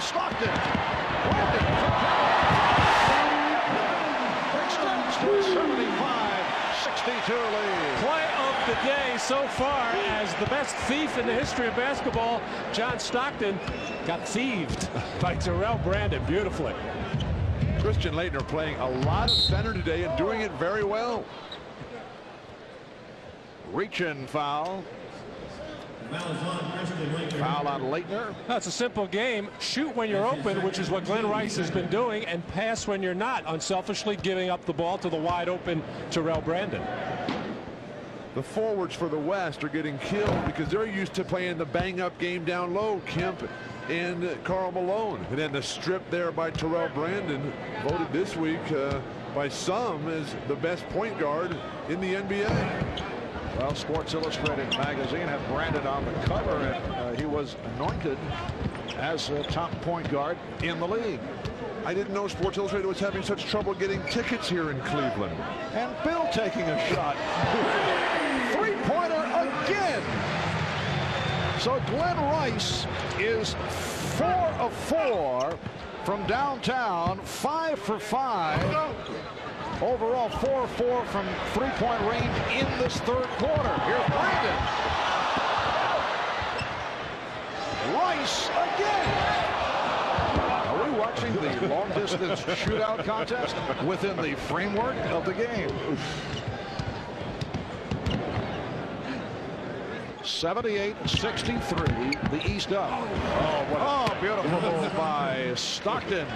Stockton. Brandon extends to a 75-62 lead. Play of the day so far as the best thief in the history of basketball. John Stockton got thieved by Terrell Brandon beautifully. Christian Laettner playing a lot of center today and doing it very well. Reach-in foul. Foul on Laettner. That's a simple game. Shoot when you're open, which is what Glenn Rice has been doing, and pass when you're not, unselfishly giving up the ball to the wide open Terrell Brandon. The forwards for the West are getting killed because they're used to playing the bang-up game down low. Kemp and Karl Malone. And then the strip there by Terrell Brandon, voted this week by some as the best point guard in the NBA. Well, Sports Illustrated magazine had Brandon on the cover, and he was anointed as a top point guard in the league. I didn't know Sports Illustrated was having such trouble getting tickets here in Cleveland. And Bill taking a shot. Three-pointer again. So Glenn Rice is 4 of 4 from downtown, 5 for 5. Overall, 4 of 4 from three-point range in this third quarter. Here's Brandon. Rice again. Are we watching the long-distance shootout contest within the framework of the game? 78-63, the East up. Oh, beautiful move by Stockton.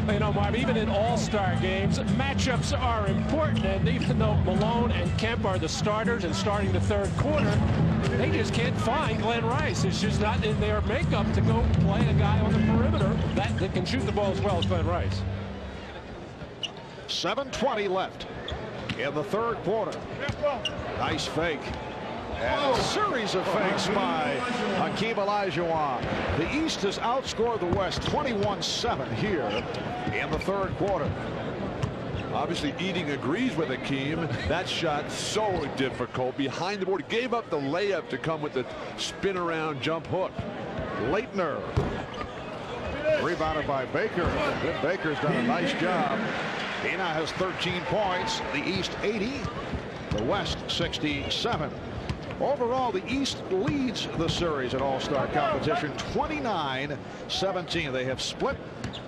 You know, Marv, even in all-star games, matchups are important, and even though Malone and Kemp are the starters and starting the third quarter, they just can't find Glenn Rice. It's just not in their makeup to go play a guy on the perimeter that can shoot the ball as well as Glenn Rice. 7:20 left in the third quarter. Nice fake. And a series of fakes by Hakeem Olajuwon. The East has outscored the West 21-7 here in the third quarter. Obviously, Eating agrees with Hakeem. That shot so difficult behind the board. Gave up the layup to come with the spin around jump hook. Laettner. Rebounded by Baker. Vin Baker's done a nice job. He now has 13 points. The East 80. The West 67. Overall, the East leads the series at All-Star competition 29-17. They have split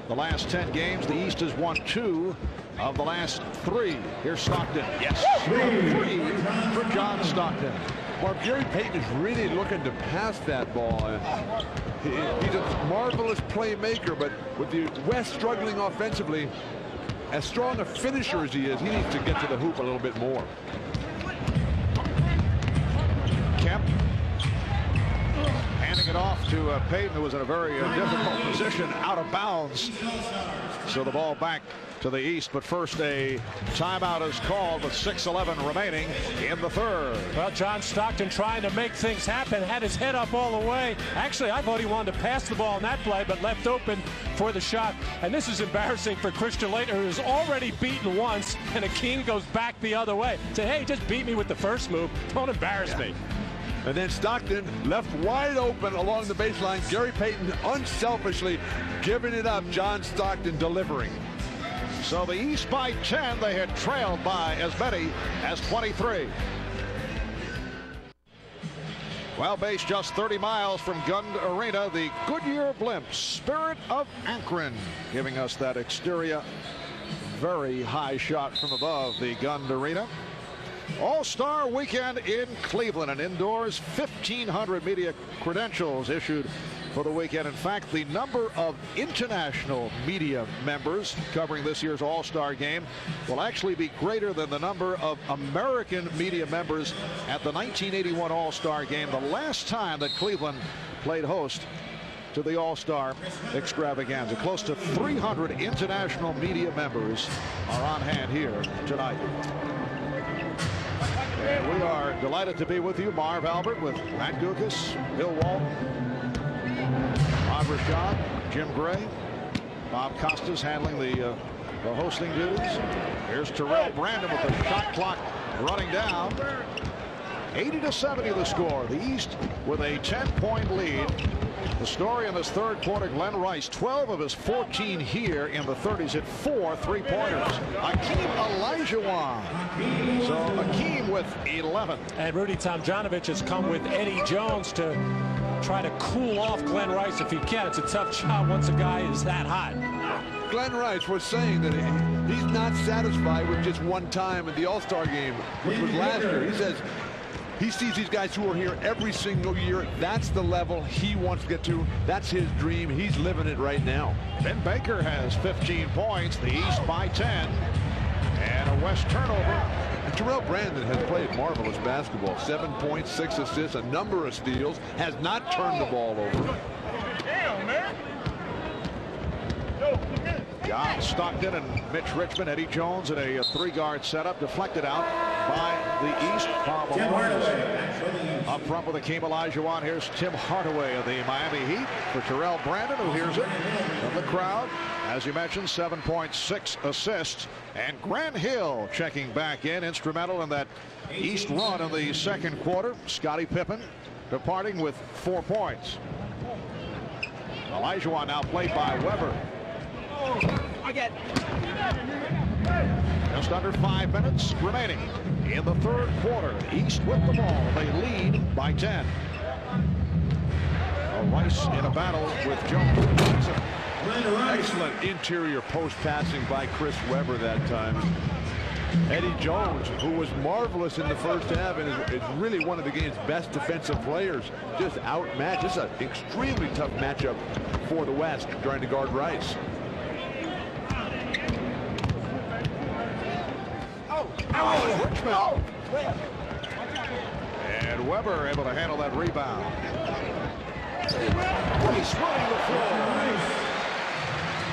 the last 10 games. The East has won 2 of the last 3. Here's Stockton. Yes. 3 for John Stockton. Well, Gary Payton is really looking to pass that ball. He's a marvelous playmaker, but with the West struggling offensively, as strong a finisher as he is, he needs to get to the hoop a little bit more. Kemp handing it off to Payton, who was in a very difficult position, out of bounds. So the ball back to the East, but first a timeout is called with 6:11 remaining in the third. Well, John Stockton trying to make things happen, had his head up all the way. Actually, I thought he wanted to pass the ball on that play, but left open for the shot. And this is embarrassing for Christian Laettner, who's already beaten once, and Hakeem goes back the other way. Say, hey, just beat me with the first move. Don't embarrass me. And then Stockton left wide open along the baseline. Gary Payton unselfishly giving it up. John Stockton delivering. So the East by 10. They had trailed by as many as 23. Well, based just 30 miles from Gund Arena, the Goodyear Blimp, Spirit of Akron, giving us that exterior, very high shot from above the Gund Arena. All-Star Weekend in Cleveland, and indoors 1,500 media credentials issued for the weekend. In fact, the number of international media members covering this year's All-Star game will actually be greater than the number of American media members at the 1981 All-Star game, the last time that Cleveland played host to the All-Star extravaganza. Close to 300 international media members are on hand here tonight. And we are delighted to be with you, Marv Albert, with Matt Guokas, Bill Walton, Bob Rashad, Jim Gray, Bob Costas handling the hosting duties. Here's Terrell Brandon with the shot clock running down. 80-70 the score. The East with a 10-point lead The story in this third quarter, Glenn Rice, 12 of his 14 here in the 30s, hit 4 3-pointers. Akeem Olajuwon. So Akeem with 11. And Rudy Tomjanovich has come with Eddie Jones to try to cool off Glenn Rice if he can. It's a tough job once a guy is that hot. Glenn Rice was saying that he's not satisfied with just one time in the All-Star game, which was last year. He says he sees these guys who are here every single year. That's the level he wants to get to. That's his dream. He's living it right now. Ben Baker has 15 points. The East by 10. And a West turnover. And Terrell Brandon has played marvelous basketball. 7 points, 6 assists, a number of steals. Has not turned the ball over. Damn, man. John Stockton and Mitch Richmond, Eddie Jones in a 3-guard setup, deflected out by the East. Up front with Akeem Olajuwon. Here's Tim Hardaway of the Miami Heat for Terrell Brandon, who hears it from the crowd. As you mentioned, 7.6 assists. And Grant Hill checking back in, instrumental in that East run in the second quarter. Scottie Pippen departing with 4 points. Olajuwon now played by Weber. Just under 5 minutes remaining in the third quarter. East with the ball. They lead by 10. Rice in a battle with Jones. Excellent interior post passing by Chris Webber that time. Eddie Jones, who was marvelous in the first half and is really one of the game's best defensive players, just outmatched. Just an extremely tough matchup for the West trying to guard Rice. Richmond. And Weber able to handle that rebound. He's running the floor.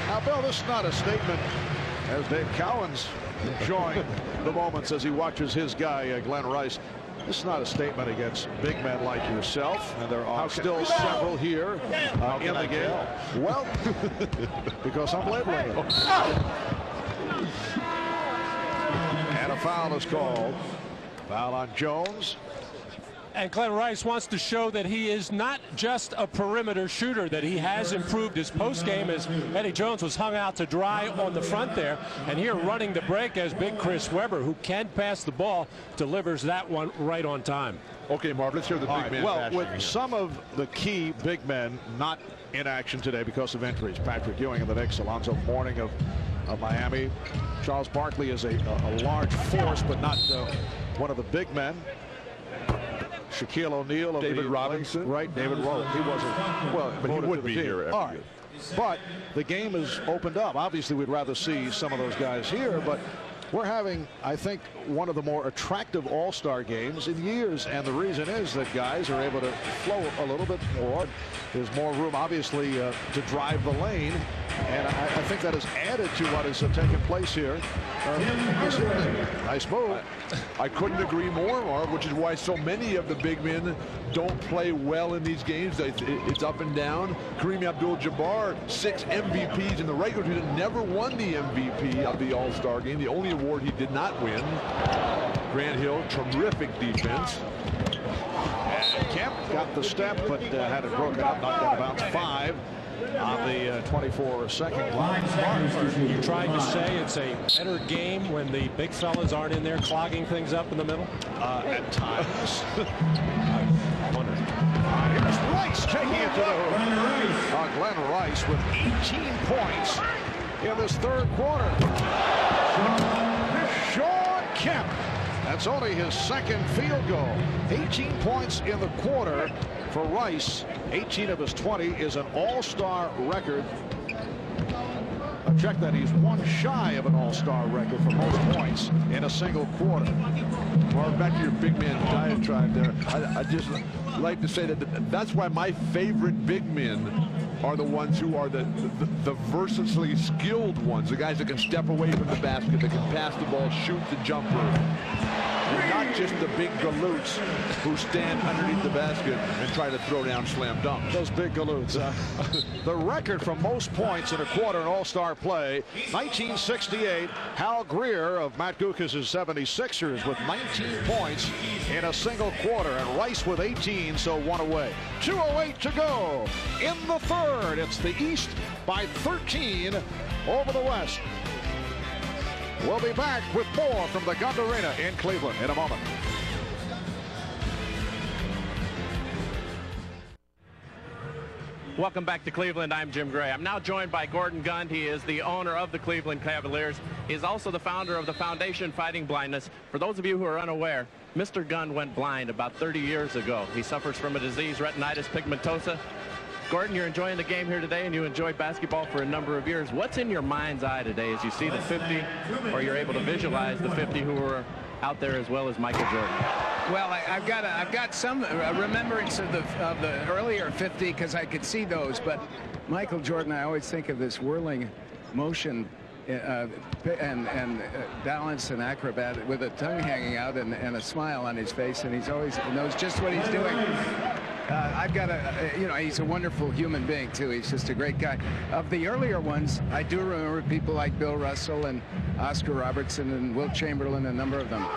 Now, Bill, this is not a statement, as Dave Cowan's enjoying the moments as he watches his guy, Glenn Rice. This is not a statement against big men like yourself, and there are still several here in the game. Well, because I'm labeling it. And a foul is called. Foul on Jones. And Glenn Rice wants to show that he is not just a perimeter shooter, that he has improved his post game as Eddie Jones was hung out to dry on the front there. And here running the break as big Chris Webber, who can pass the ball, delivers that one right on time. Okay, Marv, let's hear the big man. Well, with some of the key big men not in action today because of injuries, Patrick Ewing of the Knicks, Alonzo Mourning of Miami. Charles Barkley is a large force, but not one of the big men. Shaquille O'Neal of David Robinson. Right, David Robinson. He wasn't, well, but he would be here. All right. But the game has opened up. Obviously, we'd rather see some of those guys here, but we're having, I think, one of the more attractive all-star games in years. And the reason is that guys are able to flow a little bit more. There's more room, obviously, to drive the lane. And I think that has added to what has taken place here. Nice move. I couldn't agree more, Marv, which is why so many of the big men don't play well in these games. It's up and down. Kareem Abdul-Jabbar, 6 MVPs in the regular season, never won the MVP of the All-Star game. The only award he did not win. Grant Hill, terrific defense. And Kemp got the step, but had it broken up, knocked out of bounds. 5 on the 24-second line. You're trying to say it's a better game when the big fellas aren't in there clogging things up in the middle? At times. I wonder. Here's Rice taking it to the hoop. Glenn Rice with 18 points in this third quarter. Shawn Kemp. That's only his second field goal. 18 points in the quarter for Rice. 18 of his 20 is an all-star record. Check that, he's one shy of an all-star record for most points in a single quarter. Well, back to your big man diatribe there. I just like to say that that's why my favorite big men are the ones who are the versatily skilled ones, the guys that can step away from the basket, that can pass the ball, shoot the jumper. They're not It's just the big galoots who stand underneath the basket and try to throw down slam dunks. Those big galoots. The record for most points in a quarter in All-Star play, 1968, Hal Greer of Matt Guokas' 76ers with 19 points in a single quarter, and Rice with 18, so one away. 2:08 to go in the third. It's the East by 13 over the West. We'll be back with more from the Gund Arena in Cleveland in a moment. Welcome back to Cleveland. I'm Jim Gray. I'm now joined by Gordon Gund. He is the owner of the Cleveland Cavaliers. He is also the founder of the Foundation Fighting Blindness. For those of you who are unaware, Mr. Gund went blind about 30 years ago. He suffers from a disease, retinitis pigmentosa. Gordon, you're enjoying the game here today, and you enjoyed basketball for a number of years. What's in your mind's eye today as you see the 50, or you're able to visualize the 50 who were out there, as well as Michael Jordan? Well, I've got some remembrance of the earlier 50 because I could see those, but Michael Jordan, I always think of this whirling motion and balance and acrobat with a tongue hanging out and a smile on his face, and he's always knows just what he's doing. I've got he's a wonderful human being too. He's just a great guy. Of the earlier ones, I do remember people like Bill Russell and Oscar Robertson and Wilt Chamberlain, a number of them.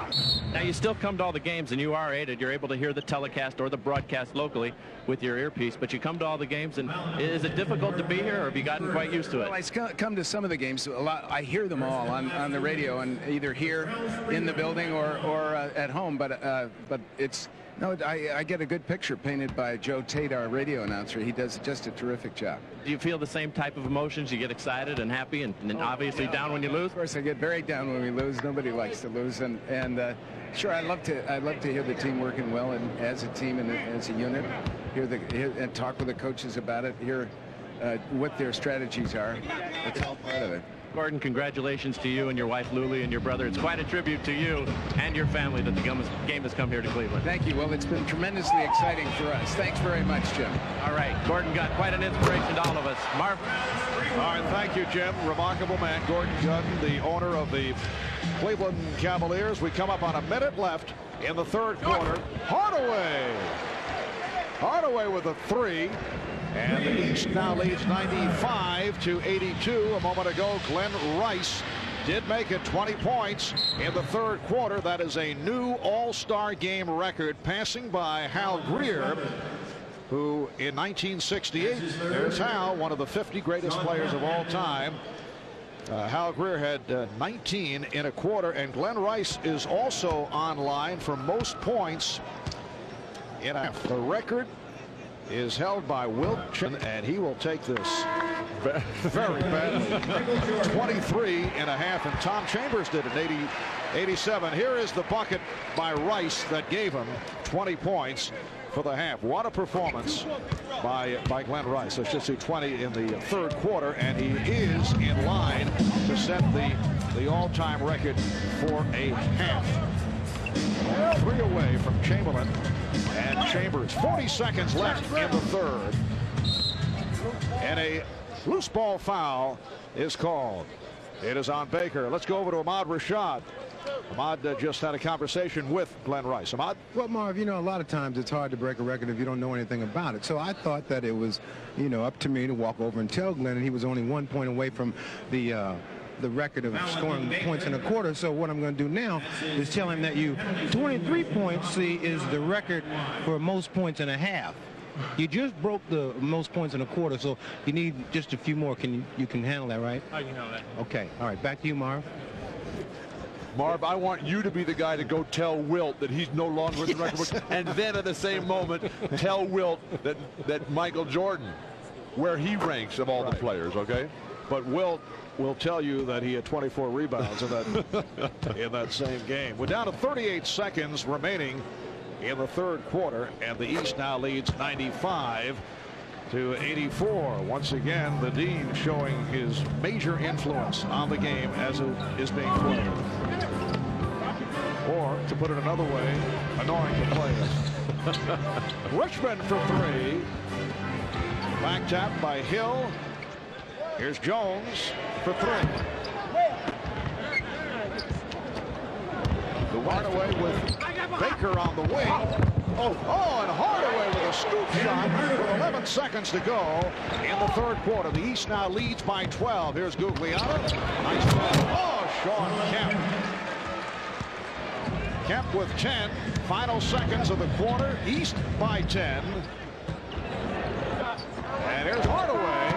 Now, you still come to all the games, and you are aided. You're able to hear the telecast or the broadcast locally with your earpiece, but you come to all the games, and is it difficult to be here, or have you gotten quite used to it? Well, I come to some of the games a lot. I hear them all on the radio, and either here in the building or at home, but it's no, I get a good picture painted by Joe Tate, our radio announcer. He does just a terrific job. Do you feel the same type of emotions? You get excited and happy, and obviously down when you lose? Of course, I get very down when we lose. Nobody likes to lose, and sure, I'd love to hear the team working well and as a team and as a unit. Hear and talk with the coaches about it. Hear what their strategies are. It's all part of it. Gordon, congratulations to you and your wife Luli and your brother. It's quite a tribute to you and your family that the game has come here to Cleveland. Thank you. Well, it's been tremendously exciting for us. Thanks very much, Jim. All right, Gordon got quite an inspiration to all of us. Marv. All right, thank you, Jim. Remarkable man, Gordon Gund, the owner of the Cleveland Cavaliers. We come up on a minute left in the third quarter. Hardaway with a three. And the East now leads 95-82. A moment ago, Glenn Rice did make it 20 points in the third quarter. That is a new All-Star game record, passing by Hal Greer, who in 1968, there's Hal, one of the 50 greatest players of all time. Hal Greer had 19 in a quarter, and Glenn Rice is also online for most points in a half. The record is held by Wilt Chamberlain, and he will take this very badly. 23 and a half, and Tom Chambers did it in 87. Here is the bucket by Rice that gave him 20 points for the half. What a performance by Glenn Rice. I should see 20 in the third quarter, and he is in line to set the all-time record for a half. 3 away from Chamberlain and Chambers. 40 seconds left in the third, and a loose ball foul is called. It is on Baker. Let's go over to Ahmad Rashad. Ahmad just had a conversation with Glenn Rice. Ahmad? Well, Marv, a lot of times it's hard to break a record if you don't know anything about it. So I thought that it was, up to me to walk over and tell Glenn, and he was only 1 point away from the record of scoring points in a quarter. So what I'm going to do now is tell him that 23 points, is the record for most points in a half. You just broke the most points in a quarter, so you need just a few more. You can handle that, right? I can handle that. Okay. All right. Back to you, Marv. Marv, I want you to be the guy to go tell Wilt that he's no longer in the record book, and then at the same moment tell Wilt that Michael Jordan, where he ranks of all the players, okay? But Wilt will tell you that he had 24 rebounds in that same game. We're down to 38 seconds remaining in the third quarter, and the East now leads 95-84. Once again, the Dean showing his major influence on the game as it is being played. Or, to put it another way, annoying the players. Richmond for three. Back tap by Hill. Here's Jones for three. The Hardaway with Baker on the wing. Oh, and Hardaway with a scoop shot with 11 seconds to go in the third quarter. The East now leads by 12. Here's Gugliotta. Nice ball. Oh, Shawn Kemp. Kemp with 10. Final seconds of the quarter. East by 10. And here's Hardaway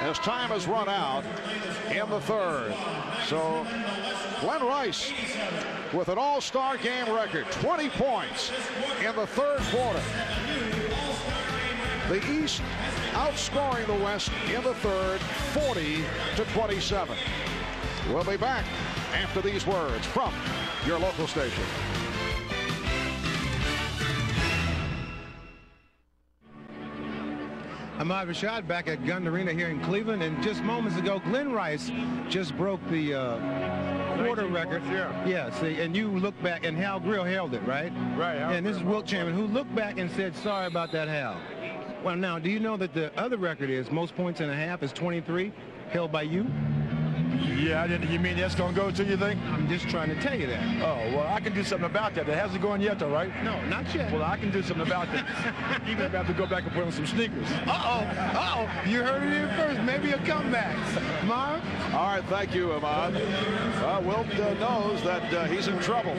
as time has run out in the third. So Glenn Rice with an all-star game record, 20 points in the third quarter. The East outscoring the West in the third, 40-27. We'll be back after these words from your local station. Ahmad Rashad back at Gund Arena here in Cleveland, and just moments ago, Glenn Rice just broke the quarter record. Yeah, see, and you look back, and Hal Grill held it, right? Right. And this is Wilt Chamberlain, who looked back and said, sorry about that, Hal. Well, now, do you know that the other record is most points in a half is 23, held by you? Yeah, you mean that's going to go to, you think? I'm just trying to tell you that. Oh, well, I can do something about that. It hasn't gone yet, though, right? No, not yet. Well, I can do something about that. Even if I have to go back and put on some sneakers. You heard it here first. Maybe a comeback. Marv? All right, thank you, Ahmad. Wilt knows that he's in trouble.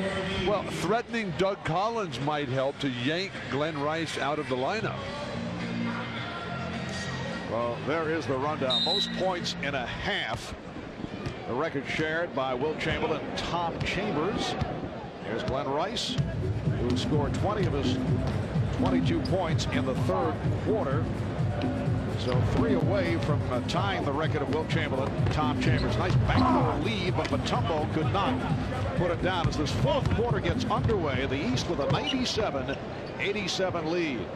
Well, threatening Doug Collins might help to yank Glenn Rice out of the lineup. Well, there is the rundown. Most points in a half. The record shared by Wilt Chamberlain and Tom Chambers. Here's Glenn Rice, who scored 20 of his 22 points in the third quarter. So 3 away from tying the record of Wilt Chamberlain. Tom Chambers, nice backdoor lead, but Mutombo could not put it down as this fourth quarter gets underway. The East with a 97-87 lead.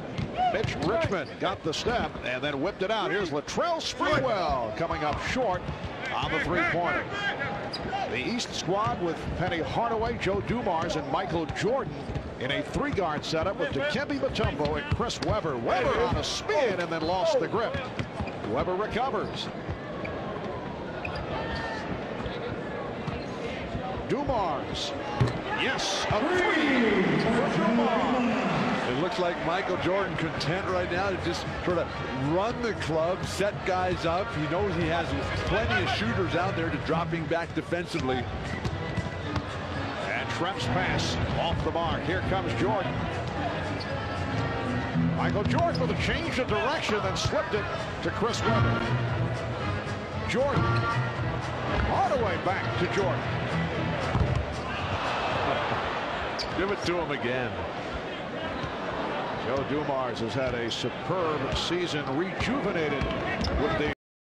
Mitch Richmond got the step and then whipped it out. Here's Latrell Sprewell coming up short on the three-pointer. The East squad with Penny Hardaway, Joe Dumars, and Michael Jordan in a 3-guard setup with Dikembe Mutombo and Chris Webber. Webber on a spin and then lost the grip. Webber recovers. Dumars. Yes, a 3 for Dumars. It looks like Michael Jordan content right now to just sort of run the club, set guys up. He knows he has plenty of shooters out there to dropping back defensively. And Tremp's pass off the mark. Here comes Jordan. Michael Jordan with a change of direction, then slipped it to Chris Webber. Jordan. Hardaway back to Jordan. Give it to him again. Joe Dumars has had a superb season, rejuvenated with the